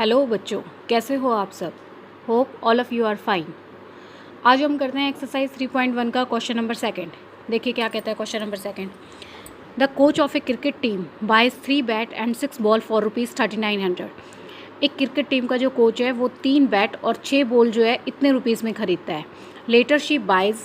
Hello बच्चों, कैसे हो आप सब। Hope all of you are fine. आज हम करते हैं एक्सरसाइज 3.1 का क्वेश्चन नंबर सेकंड। देखिए क्या कहता है question number second. The coach of a cricket team buys 3 bat and 6 ball for ₹3900। एक क्रिकेट टीम का जो कोच है वो 3 बैट और 6 बॉल जो है इतने रुपीज़ में ख़रीदता है। Later she buys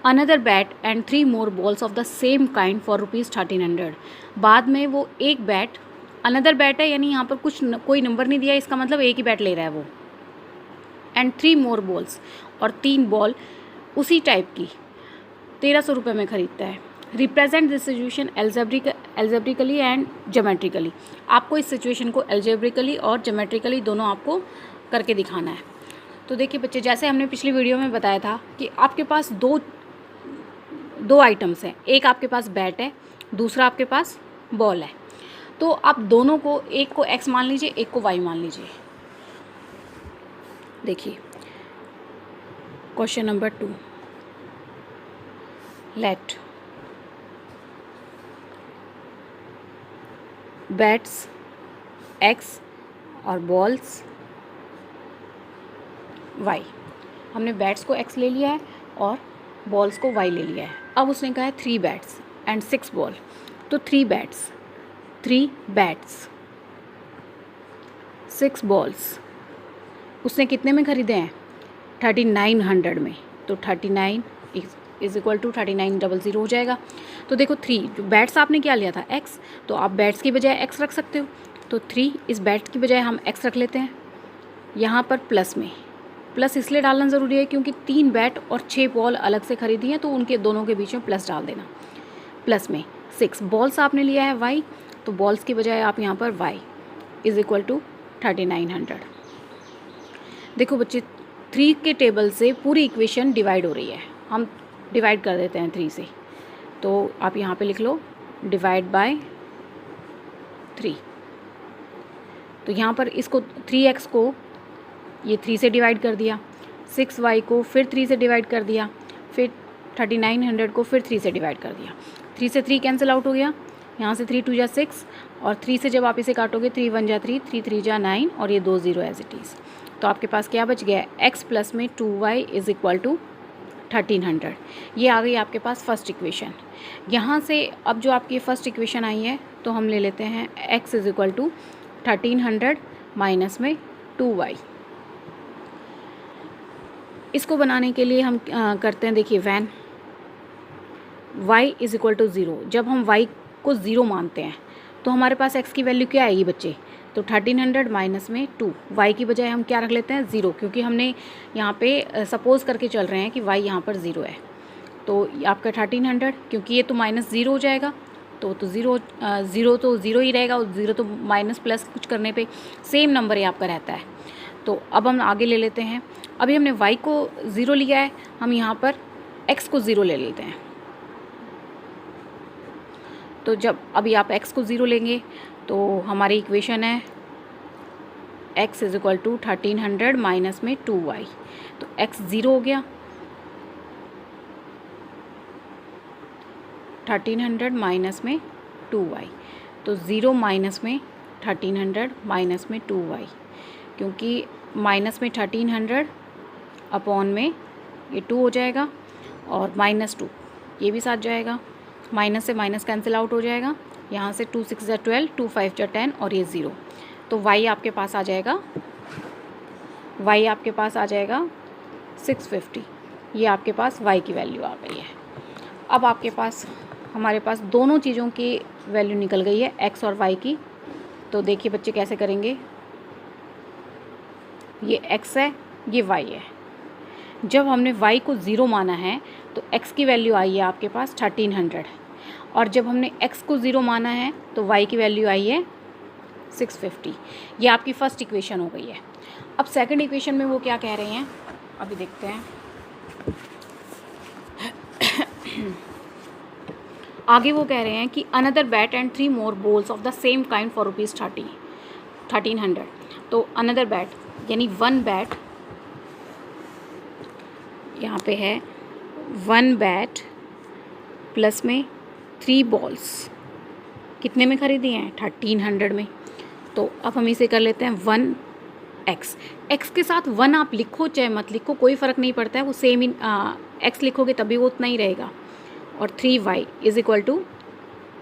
another bat and 3 more balls of the same kind for ₹1300। बाद में वो एक बैट, अनदर बैट है यानी यहाँ पर कोई नंबर नहीं दिया, इसका मतलब एक ही बैट ले रहा है वो, एंड 3 मोर बॉल्स और 3 बॉल उसी टाइप की 1300 रुपये में ख़रीदता है। Represent this situation algebraically and geometrically. आपको इस सिचुएशन को एल्जेब्रिकली और जोमेट्रिकली दोनों आपको करके दिखाना है। तो देखिए बच्चे, जैसे हमने पिछली वीडियो में बताया था कि आपके पास दो आइटम्स हैं। एक आपके पास बैट है, दूसरा आपके पास बॉल है। तो आप दोनों को, एक को x मान लीजिए, एक को y मान लीजिए। देखिए question number 2। Let bats x और बॉल्स y। हमने बैट्स को x ले लिया है और बॉल्स को y ले लिया है। अब उसने कहा है 3 बैट्स एंड 6 बॉल। तो 3 बैट्स 6 बॉल्स उसने कितने में ख़रीदे हैं? 3900 में। तो 39 इज इक्वल टू 3900 हो जाएगा। तो देखो 3 जो बैट्स आपने क्या लिया था x, तो आप बैट्स की बजाय x रख सकते हो। तो 3 इस बैट की बजाय हम x रख लेते हैं। यहाँ पर प्लस में, प्लस इसलिए डालना ज़रूरी है क्योंकि 3 बैट और 6 बॉल अलग से ख़रीदी हैं, तो उनके दोनों के बीच में प्लस डाल देना। प्लस में 6 बॉल्स आपने लिया है y, तो बॉल्स की बजाय आप यहाँ पर y इज़ इक्वल टू 3900। देखो बच्चे, 3 के टेबल से पूरी इक्वेशन डिवाइड हो रही है। हम डिवाइड कर देते हैं 3 से। तो आप यहाँ पे लिख लो डिवाइड बाय 3। तो यहाँ पर इसको 3x को ये 3 से डिवाइड कर दिया, 6y को फिर 3 से डिवाइड कर दिया, फिर 3900 को फिर 3 से डिवाइड कर दिया। 3 से 3 कैंसिल आउट हो गया, यहाँ से 3 2 जा 6 और 3 से जब आप इसे काटोगे 3 1 जा 3, 3 3 जा 9 और ये 2 0 एज इट इज़। तो आपके पास क्या बच गया है? x प्लस में 2y इज़ इक्वल टू 1300। ये आ गई आपके पास फर्स्ट इक्वेशन। यहाँ से अब जो आपकी फर्स्ट इक्वेशन आई है तो हम ले लेते हैं x is equal to 1300 minus में 2y। इसको बनाने के लिए हम करते हैं, देखिए when y is equal to 0। जब हम y को 0 मानते हैं तो हमारे पास x की वैल्यू क्या आएगी बच्चे? तो 1300 माइनस में 2, y की बजाय हम क्या रख लेते हैं? 0, क्योंकि हमने यहाँ पे सपोज़ करके चल रहे हैं कि y यहाँ पर 0 है। तो आपका 1300, क्योंकि ये तो माइनस 0 हो जाएगा, तो 0 तो 0 ही रहेगा, और 0 तो माइनस प्लस कुछ करने पे सेम नंबर ही आपका रहता है। तो अब हम आगे ले लेते हैं। अभी हमने y को 0 लिया है, हम यहाँ पर x को 0 ले लेते हैं। तो जब अभी आप x को 0 लेंगे तो हमारी इक्वेशन है x is equal to 1300 minus में 2y। तो x 0 हो गया, 1300 माइनस में 2y। तो 0 माइनस में 1300 माइनस में 2y, क्योंकि माइनस में 1300 अपॉन में ये 2 हो जाएगा और माइनस 2 ये भी साथ जाएगा, माइनस से माइनस कैंसिल आउट हो जाएगा। यहाँ से 2 6 जा 12, 2 5 जा 10 और ये 0। तो y आपके पास आ जाएगा 650। ये आपके पास y की वैल्यू आ गई है। अब आपके पास, हमारे पास दोनों चीज़ों की वैल्यू निकल गई है, x और y की। तो देखिए बच्चे कैसे करेंगे। ये x है, ये y है। जब हमने y को 0 माना है तो x की वैल्यू आई है आपके पास 1300, और जब हमने x को 0 माना है तो y की वैल्यू आई है 650। ये आपकी फर्स्ट इक्वेशन हो गई है। अब सेकंड इक्वेशन में वो क्या कह रहे हैं, अभी देखते हैं। आगे वो कह रहे हैं कि another bat and 3 more balls of the same kind for ₹1300। तो अनदर बैट यानी 1 बैट, यहाँ पे है 1 बैट प्लस में 3 बॉल्स कितने में ख़रीदी हैं? 1300 में। तो अब हम इसे कर लेते हैं 1 एक्स, एक्स के साथ 1 आप लिखो चाहे मत लिखो कोई फ़र्क नहीं पड़ता है, वो सेम ही एक्स लिखोगे तभी वो उतना ही रहेगा। और 3y इज़ इक्वल टू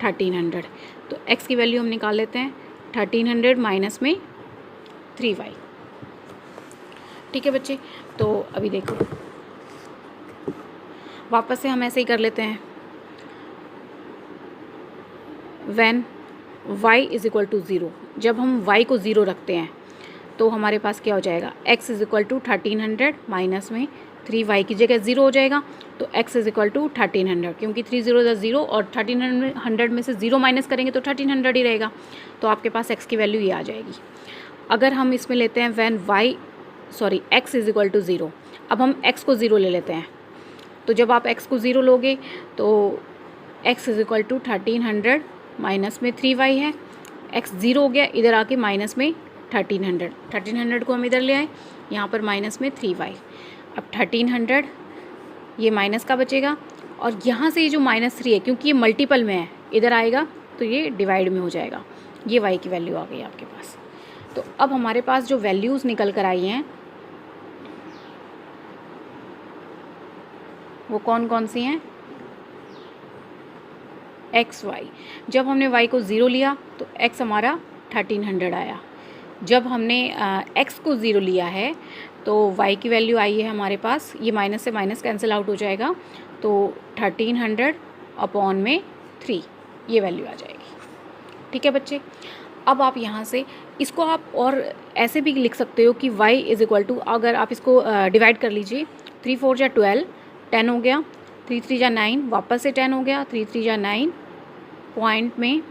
1300। तो x की वैल्यू हम निकाल लेते हैं 1300 माइनस में 3y। ठीक है बच्चे, तो अभी देखो वापस से हम ऐसे ही कर लेते हैं। When y is equal to 0, जब हम y को 0 रखते हैं तो हमारे पास क्या हो जाएगा, x is equal to 1300 minus में 3y की जगह 0 हो जाएगा, तो x इज़ इक्वल टू 1300, क्योंकि 3 0 0 और 1300 में से 0 माइनस करेंगे तो 1300 ही रहेगा, तो आपके पास x की वैल्यू ये आ जाएगी। अगर हम इसमें लेते हैं when x is equal to 0, अब हम x को 0 ले लेते हैं, तो जब आप x को 0 लोगे तो x is equal to 1300 minus में 3y है, x 0 हो गया, इधर आके माइनस में 1300 को हम इधर ले आए, यहाँ पर माइनस में 3y। अब 1300 ये माइनस का बचेगा, और यहाँ से ये जो -3 है क्योंकि ये मल्टीपल में है इधर आएगा तो ये डिवाइड में हो जाएगा, ये y की वैल्यू आ गई आपके पास। तो अब हमारे पास जो वैल्यूज़ निकल कर आई हैं वो कौन कौन सी हैं, x y। जब हमने y को 0 लिया तो x हमारा 1300 आया, जब हमने x को 0 लिया है तो y की वैल्यू आई है हमारे पास, ये माइनस से माइनस कैंसिल आउट हो जाएगा, तो 1300 अपॉन में 3 ये वैल्यू आ जाएगी। ठीक है बच्चे, अब आप यहाँ से इसको आप और ऐसे भी लिख सकते हो कि y इज़ इक्वल टू, अगर आप इसको डिवाइड कर लीजिए, 3 4 जा 12, 10 हो गया, 3 3 जा 9, वापस से 10 हो गया, 3 3 जा 9, पॉइंट में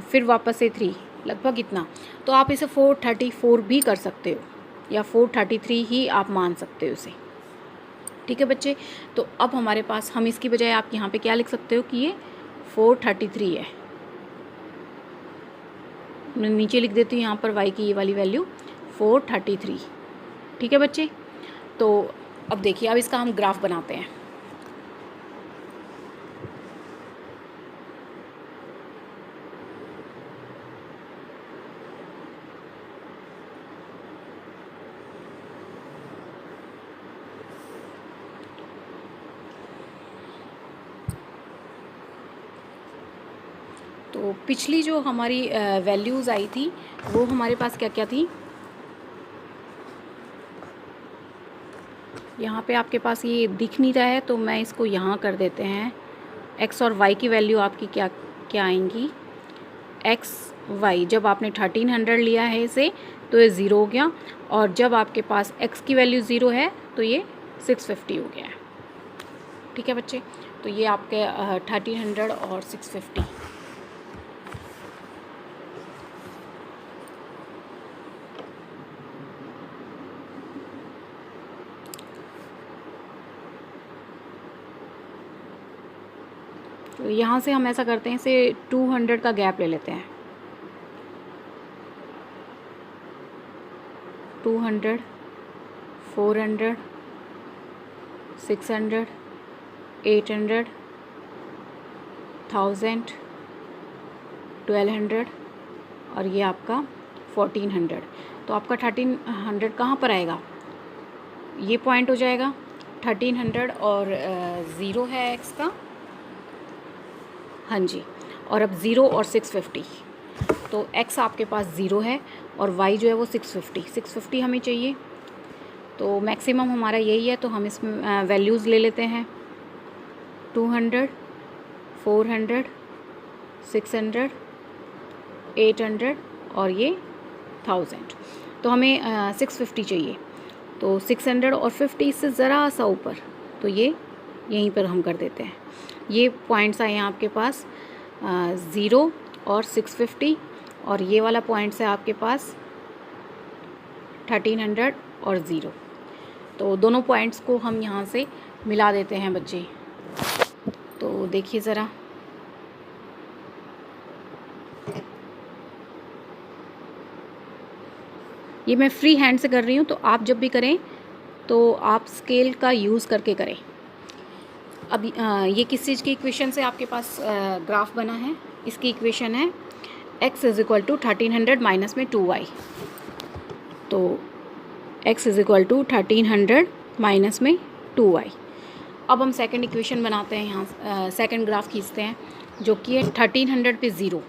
फिर वापस से 3, लगभग इतना, तो आप इसे 434 भी कर सकते हो या 433 ही आप मान सकते हो इसे। ठीक है बच्चे, तो अब हमारे पास, हम इसकी बजाय आप यहाँ पे क्या लिख सकते हो कि ये 433 है, मैं नीचे लिख देती हूँ यहाँ पर y की ये वाली वैल्यू 433। ठीक है बच्चे, तो अब देखिए, अब इसका हम ग्राफ बनाते हैं। तो पिछली जो हमारी वैल्यूज़ आई थी वो हमारे पास क्या क्या थी, यहाँ पे आपके पास ये दिख नहीं रहा है तो मैं इसको यहाँ कर देते हैं। x और y की वैल्यू आपकी क्या क्या आएंगी, x y, जब आपने 1300 लिया है इसे तो ये 0 हो गया, और जब आपके पास x की वैल्यू 0 है तो ये 650 हो गया है। ठीक है बच्चे, तो ये आपके 1300 और 650। तो यहाँ से हम ऐसा करते हैं, इसे 200 का गैप ले लेते हैं, 200, 400, 600, 800, 1000, 1200 और ये आपका 1400। तो आपका 1300 कहाँ पर आएगा, ये पॉइंट हो जाएगा 1300 और 0 है x का, हाँ जी, और अब 0 और 650, तो x आपके पास 0 है और y जो है वो 650 हमें चाहिए, तो मैक्सिमम हमारा यही है, तो हम इसमें वैल्यूज़ ले लेते हैं 200, 400, 600, 800 और ये 1000। तो हमें 650 चाहिए, तो 600 और 50 से ज़रा सा ऊपर, तो ये यहीं पर हम कर देते हैं। ये पॉइंट्स आए हैं आपके पास 0 और 650, और ये वाला पॉइंट्स है आपके पास 1300 और 0। तो दोनों पॉइंट्स को हम यहाँ से मिला देते हैं बच्चे। तो देखिए ज़रा, ये मैं फ्री हैंड से कर रही हूँ, तो आप जब भी करें तो आप स्केल का यूज़ करके करें। अब ये किस चीज़ की इक्वेशन से आपके पास ग्राफ बना है, इसकी इक्वेशन है x is equal to 1300 minus में 2y, तो x is equal to 1300 minus में 2y। अब हम सेकंड इक्वेशन बनाते हैं, यहाँ सेकंड ग्राफ खींचते हैं जो कि है 1300 पे 0,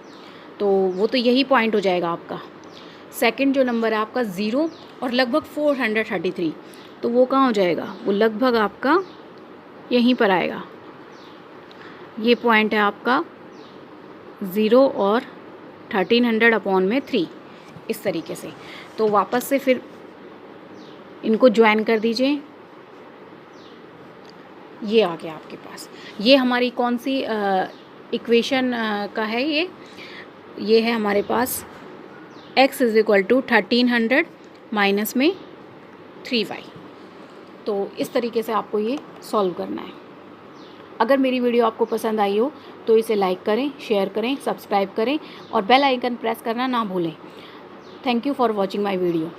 तो वो तो यही पॉइंट हो जाएगा आपका। सेकंड जो नंबर है आपका 0 और लगभग 433, तो वो कहाँ हो जाएगा, वो लगभग आपका यहीं पर आएगा। ये पॉइंट है आपका 0 और 1300 अपॉन में 3, इस तरीके से। तो वापस से फिर इनको ज्वाइन कर दीजिए, ये आ गया आपके पास। ये हमारी कौन सी इक्वेशन का है, ये है हमारे पास x is equal to 1300 minus में 3y। तो इस तरीके से आपको ये सॉल्व करना है। अगर मेरी वीडियो आपको पसंद आई हो तो इसे लाइक करें, शेयर करें, सब्सक्राइब करें और बेल आइकन प्रेस करना ना भूलें। Thank you for watching my video.